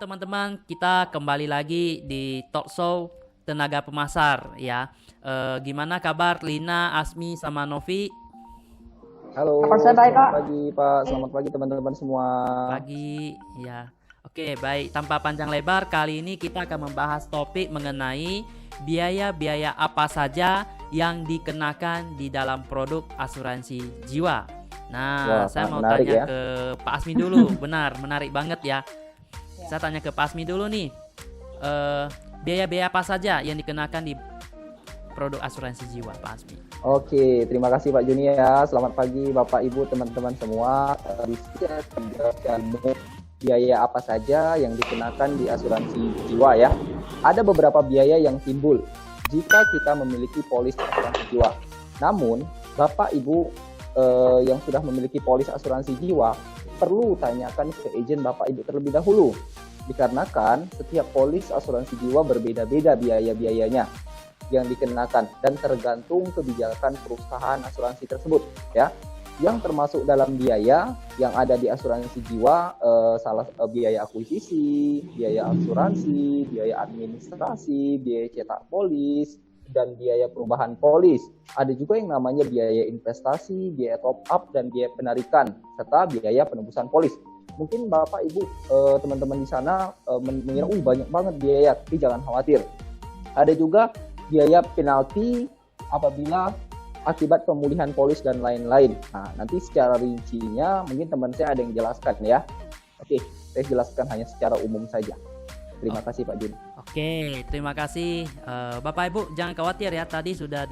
teman-teman, kita kembali lagi di talk show Tenaga Pemasar ya. Gimana kabar Lina, Asmi, sama Novi? Halo, Kabar saya baik, Pak. selamat pagi Pak, selamat pagi teman-teman semua. Pagi ya. Oke, baik. Tanpa panjang lebar, kali ini kita akan membahas topik mengenai biaya-biaya apa saja yang dikenakan di dalam produk asuransi jiwa. Nah, Wah, saya mau menarik tanya ya. ke Pak Asmi dulu. Benar, menarik banget ya. Saya tanya ke Pak Asmi dulu nih. Biaya-biaya apa saja yang dikenakan di produk asuransi jiwa, Pak Asmi? Oke, terima kasih Pak Juni ya. Selamat pagi Bapak Ibu teman-teman semua. Di sini saya akan menjelaskan biaya apa saja yang dikenakan di asuransi jiwa ya. Ada beberapa biaya yang timbul jika kita memiliki polis asuransi jiwa. Namun, Bapak Ibu yang sudah memiliki polis asuransi jiwa perlu tanyakan ke agen Bapak Ibu terlebih dahulu. Dikarenakan setiap polis asuransi jiwa berbeda-beda biaya-biayanya yang dikenakan dan tergantung kebijakan perusahaan asuransi tersebut ya. Yang termasuk dalam biaya yang ada di asuransi jiwa biaya akuisisi, biaya asuransi, biaya administrasi, biaya cetak polis, dan biaya perubahan polis. Ada juga yang namanya biaya investasi, biaya top up, dan biaya penarikan, serta biaya penebusan polis. Mungkin Bapak Ibu teman-teman di sana mengira banyak banget biaya, tapi jangan khawatir. Ada juga biaya penalti apabila akibat pemulihan polis dan lain-lain. Nah, nanti secara rincinya mungkin teman saya ada yang jelaskan ya. Oke, saya jelaskan hanya secara umum saja. Terima kasih Pak Jun. Oke, terima kasih Bapak Ibu, jangan khawatir ya, tadi sudah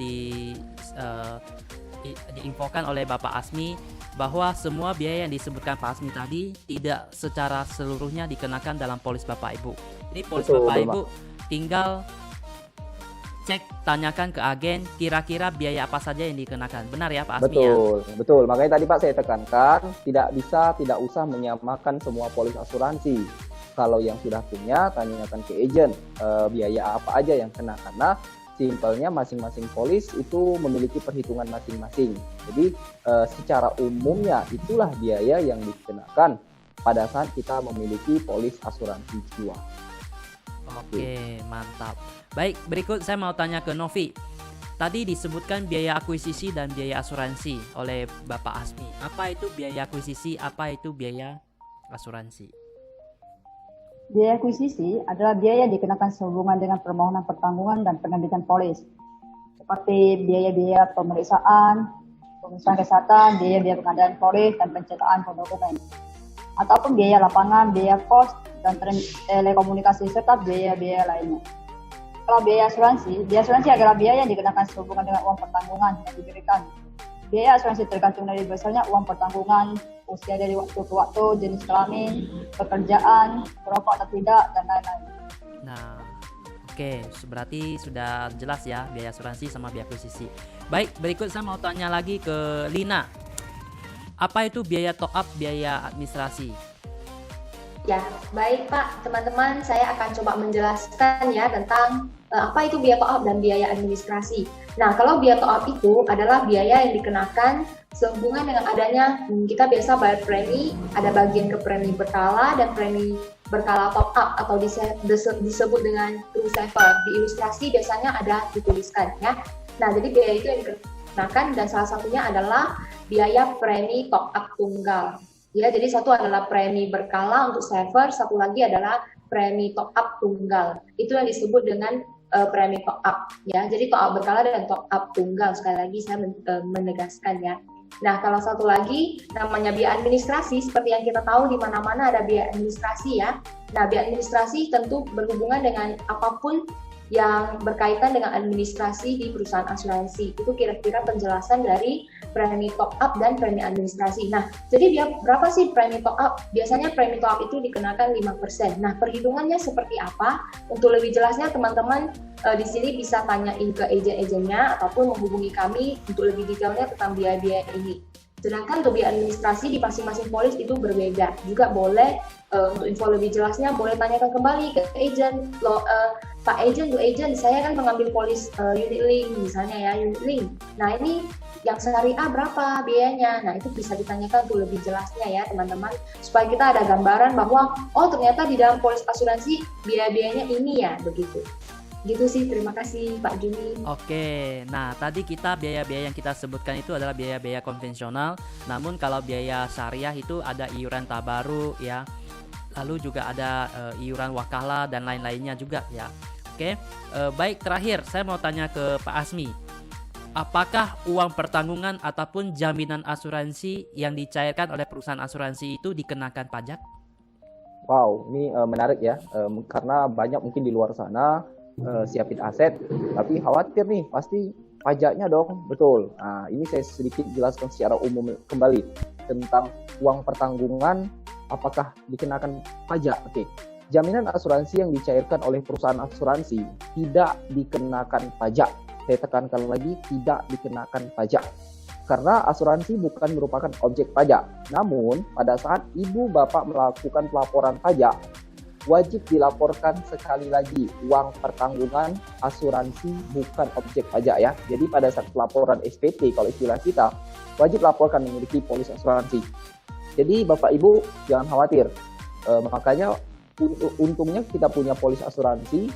diinfokan oleh Bapak Asmi bahwa semua biaya yang disebutkan Pak Asmi tadi tidak secara seluruhnya dikenakan dalam polis Bapak Ibu. Ini polis Bapak Ibu tinggal cek, tanyakan ke agen kira-kira biaya apa saja yang dikenakan. Benar ya Pak Asmi? Betul. Makanya tadi Pak saya tekankan tidak usah menyamakan semua polis asuransi. Kalau yang sudah punya, tanyakan ke agen biaya apa aja yang kena, karena simpelnya masing-masing polis itu memiliki perhitungan masing-masing. Jadi secara umumnya itulah biaya yang dikenakan pada saat kita memiliki polis asuransi jiwa. Oke, mantap. Baik, berikut saya mau tanya ke Novi. Tadi disebutkan biaya akuisisi dan biaya asuransi oleh Bapak Asmi. Apa itu biaya akuisisi? Apa itu biaya asuransi? Biaya akuisisi adalah biaya yang dikenakan sehubungan dengan permohonan pertanggungan dan penerbitan polis, seperti biaya-biaya pemeriksaan kesehatan, biaya-biaya pengadaan polis, dan pencetakan dokumen, ataupun biaya lapangan, biaya kos, dan telekomunikasi, serta biaya-biaya lainnya. Kalau biaya asuransi adalah biaya yang dikenakan sehubungan dengan uang pertanggungan yang diberikan. Biaya asuransi tergantung dari besarnya uang pertanggungan, usia dari waktu ke waktu, jenis kelamin, pekerjaan, merokok atau tidak, dan lain-lain. Nah, oke, berarti sudah jelas ya biaya asuransi sama biaya akuisisi. Baik, berikut saya mau tanya lagi ke Lina. Apa itu biaya top up, biaya administrasi? Ya, baik Pak, teman-teman, saya akan coba menjelaskan ya tentang apa itu biaya top up dan biaya administrasi. Nah, kalau biaya top up itu adalah biaya yang dikenakan sehubungan dengan adanya kita biasa bayar premi, ada bagian ke premi berkala dan premi berkala top up atau disebut dengan true saver. Di ilustrasi biasanya ada dituliskan ya. Nah, jadi biaya itu yang dikenakan dan salah satunya adalah biaya premi top up tunggal. Ya, jadi satu adalah premi berkala untuk saver, satu lagi adalah premi top up tunggal. Itu yang disebut dengan premi top up. Ya, jadi top up berkala dan top up tunggal. Sekali lagi saya menegaskan ya. Nah, kalau satu lagi namanya biaya administrasi, seperti yang kita tahu di mana-mana ada biaya administrasi ya. Nah, biaya administrasi tentu berhubungan dengan apapun yang berkaitan dengan administrasi di perusahaan asuransi. Itu kira-kira penjelasan dari premi top up dan premi administrasi. Nah, jadi berapa sih premi top up? Biasanya premi top up itu dikenakan 5%. Nah, perhitungannya seperti apa? Untuk lebih jelasnya teman-teman di sini bisa tanyain ke agen-agennya ataupun menghubungi kami untuk lebih detailnya tentang biaya-biaya ini. Sedangkan untuk biaya administrasi di masing-masing polis itu berbeda. Juga boleh untuk info lebih jelasnya boleh tanyakan kembali ke agen. Pak agen, Bu agen, saya kan mengambil polis unit link misalnya ya, unit link. Nah ini yang syariah berapa biayanya? Nah itu bisa ditanyakan tuh lebih jelasnya ya teman-teman, supaya kita ada gambaran bahwa oh ternyata di dalam polis asuransi biaya-biayanya ini ya, begitu. Gitu sih, terima kasih Pak Juni. Oke, nah tadi kita biaya-biaya yang kita sebutkan itu adalah biaya-biaya konvensional. Namun kalau biaya syariah itu ada iuran tabaru ya, lalu juga ada iuran wakalah dan lain-lainnya juga ya. Oke, baik, terakhir saya mau tanya ke Pak Asmi. Apakah uang pertanggungan ataupun jaminan asuransi yang dicairkan oleh perusahaan asuransi itu dikenakan pajak? Wow, ini menarik ya, karena banyak mungkin di luar sana siapin aset, tapi khawatir nih pasti pajaknya dong, betul. Nah, ini saya sedikit jelaskan secara umum kembali tentang uang pertanggungan, apakah dikenakan pajak. Oke, jaminan asuransi yang dicairkan oleh perusahaan asuransi tidak dikenakan pajak. Saya tekankan lagi, tidak dikenakan pajak. Karena asuransi bukan merupakan objek pajak. Namun, pada saat ibu bapak melakukan pelaporan pajak, wajib dilaporkan sekali lagi uang pertanggungan asuransi bukan objek pajak ya. Jadi pada saat pelaporan SPT, kalau istilah kita, wajib laporkan memiliki polis asuransi. Jadi Bapak Ibu jangan khawatir. Makanya untungnya kita punya polis asuransi.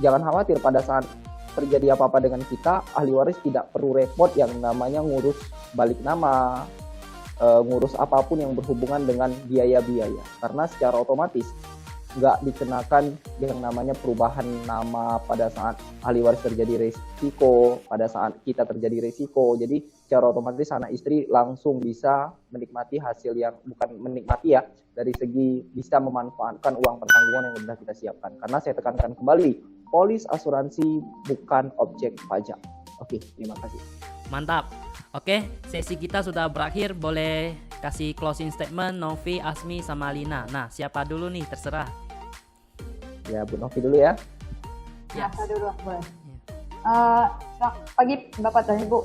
Jangan khawatir pada saat terjadi apa-apa dengan kita, ahli waris tidak perlu repot yang namanya ngurus balik nama, ngurus apapun yang berhubungan dengan biaya-biaya. Karena secara otomatis nggak dikenakan yang namanya perubahan nama pada saat ahli waris terjadi resiko, pada saat kita terjadi resiko. Jadi secara otomatis anak istri langsung bisa menikmati hasil yang, bukan menikmati ya, dari segi bisa memanfaatkan uang pertanggungan yang sudah kita siapkan. Karena saya tekankan kembali, polis asuransi bukan objek pajak. Oke, terima kasih. Mantap. Oke, sesi kita sudah berakhir. Boleh kasih closing statement Novi, Asmi, sama Lina. Nah, siapa dulu nih? Terserah. Ya, Bu Novi dulu ya. Ya, saya dulu boleh. Selamat pagi Bapak dan Ibu.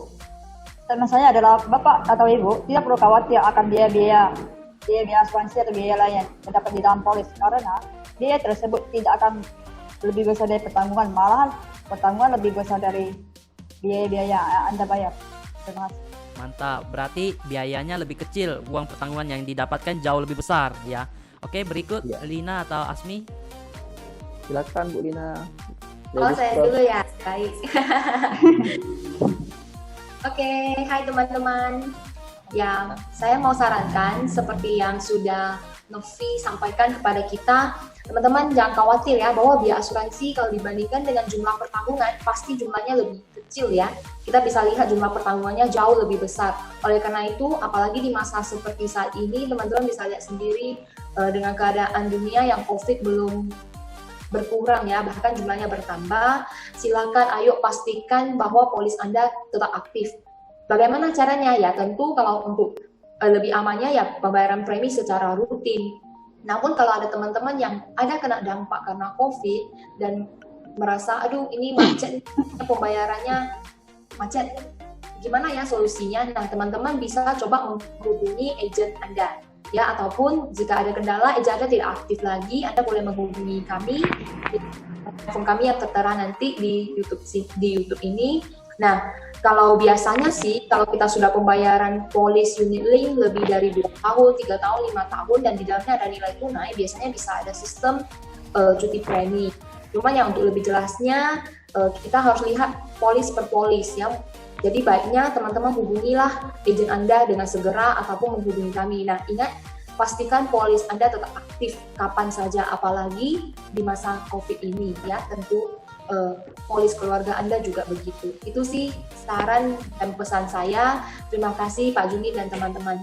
Statement saya adalah Bapak atau Ibu tidak perlu khawatir akan biaya-biaya asuransi atau biaya lain yang terdapat di dalam polis, karena biaya tersebut tidak akan lebih besar dari pertanggungan, malahan pertanggungan lebih besar dari biaya-biaya yang Anda bayar. Terima kasih. Mantap, berarti biayanya lebih kecil, uang pertanggungan yang didapatkan jauh lebih besar ya. Oke, berikut Ya. Lina atau Asmi. Silakan Bu Lina. Oh, saya dulu ya, baik. Oke, hai teman-teman. Ya, saya mau sarankan seperti yang sudah Novi sampaikan kepada kita, teman-teman jangan khawatir ya bahwa biaya asuransi kalau dibandingkan dengan jumlah pertanggungan pasti jumlahnya lebih kecil ya. Kita bisa lihat jumlah pertanggungannya jauh lebih besar. Oleh karena itu, apalagi di masa seperti saat ini, teman-teman bisa lihat sendiri dengan keadaan dunia yang COVID belum berkurang ya, bahkan jumlahnya bertambah. Silakan ayo pastikan bahwa polis Anda tetap aktif. Bagaimana caranya? Ya tentu kalau untuk lebih amannya ya pembayaran premi secara rutin. Namun kalau ada teman-teman yang ada kena dampak karena COVID dan merasa aduh ini macet, pembayarannya macet, gimana ya solusinya? Nah teman-teman bisa coba menghubungi agent Anda ya, ataupun jika ada kendala agent Anda tidak aktif lagi, Anda boleh menghubungi kami di telepon kami yang tertera nanti di YouTube ini. Nah, kalau biasanya sih, kalau kita sudah pembayaran polis unit link lebih dari 2 tahun, 3 tahun, 5 tahun, dan di dalamnya ada nilai tunai, biasanya bisa ada sistem cuti premi. Cuma yang untuk lebih jelasnya, kita harus lihat polis per polis ya. Jadi baiknya teman-teman hubungilah agent Anda dengan segera ataupun menghubungi kami. Nah, ingat, pastikan polis Anda tetap aktif kapan saja, apalagi di masa COVID ini ya, tentu polis keluarga Anda juga begitu. Itu sih saran dan pesan saya. Terima kasih Pak Juni dan teman-teman.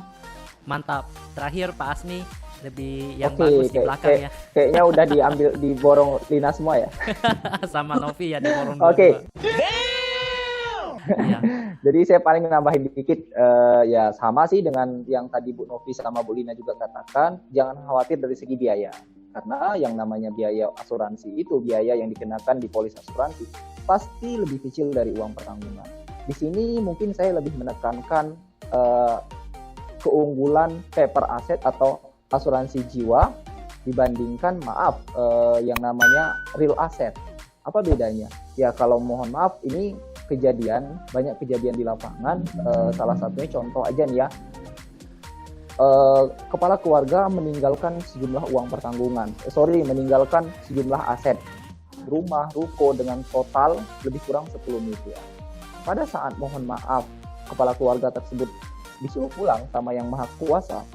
Mantap. Terakhir Pak Asmi, lebih yang Oke, bagus di belakang ya. Kayaknya udah diambil, diborong Lina semua ya. Sama Novi ya di forum. Oke. Ya. Jadi saya paling nambahin dikit, ya sama sih dengan yang tadi Bu Novi sama Bu Lina juga katakan, jangan khawatir dari segi biaya. Karena yang namanya biaya asuransi itu biaya yang dikenakan di polis asuransi pasti lebih kecil dari uang pertanggungan. Di sini mungkin saya lebih menekankan keunggulan paper asset atau asuransi jiwa dibandingkan yang namanya real asset. Apa bedanya? Ya kalau mohon maaf ini banyak kejadian di lapangan. Salah satunya contoh aja nih ya, kepala keluarga meninggalkan sejumlah meninggalkan sejumlah aset, rumah, ruko dengan total lebih kurang 10 miliar. Pada saat mohon maaf kepala keluarga tersebut disuruh pulang sama yang maha kuasa,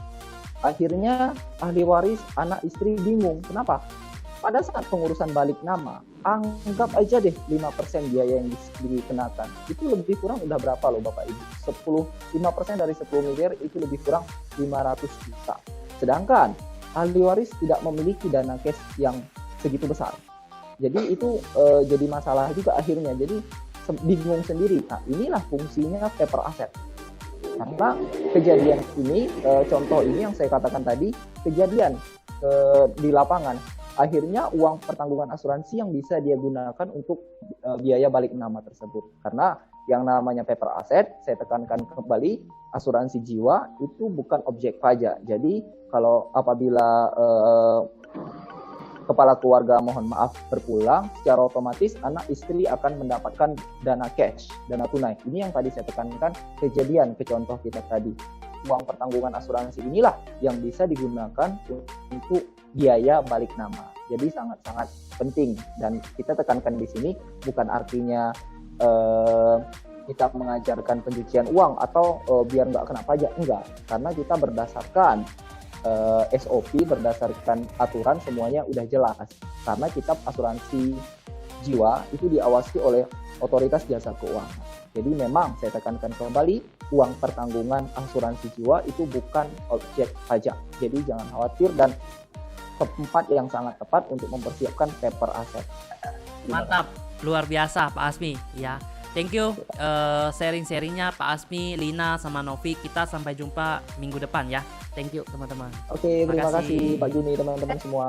akhirnya ahli waris anak istri bingung. Kenapa? Pada saat pengurusan balik nama, anggap aja deh 5% biaya yang dikenakan. Itu lebih kurang udah berapa loh Bapak Ibu? 5% dari 10 miliar itu lebih kurang 500 juta. Sedangkan ahli waris tidak memiliki dana cash yang segitu besar. Jadi itu jadi masalah juga akhirnya. Jadi bingung sendiri. Nah, inilah fungsinya paper asset. Karena kejadian ini, contoh ini yang saya katakan tadi, kejadian di lapangan. Akhirnya uang pertanggungan asuransi yang bisa dia gunakan untuk biaya balik nama tersebut. Karena yang namanya paper asset, saya tekankan kembali, asuransi jiwa itu bukan objek pajak. Jadi kalau apabila kepala keluarga mohon maaf berpulang, secara otomatis anak istri akan mendapatkan dana cash, dana tunai. Ini yang tadi saya tekankan, kejadian ke contoh kita tadi. Uang pertanggungan asuransi inilah yang bisa digunakan untuk biaya balik nama. Jadi sangat-sangat penting, dan kita tekankan di sini bukan artinya kita mengajarkan pencucian uang atau biar nggak kena pajak, enggak. Karena kita berdasarkan SOP, berdasarkan aturan semuanya udah jelas. Karena kita asuransi jiwa itu diawasi oleh otoritas jasa keuangan. Jadi memang saya tekankan kembali, uang pertanggungan asuransi jiwa itu bukan objek pajak. Jadi jangan khawatir, dan tempat yang sangat tepat untuk mempersiapkan paper asset. Mantap, luar biasa Pak Asmi ya. Thank you sharing-sharingnya Pak Asmi, Lina, sama Novi. Kita sampai jumpa minggu depan ya. Thank you teman-teman. Oke, terima Makasih. kasih Pak Juni, teman-teman semua.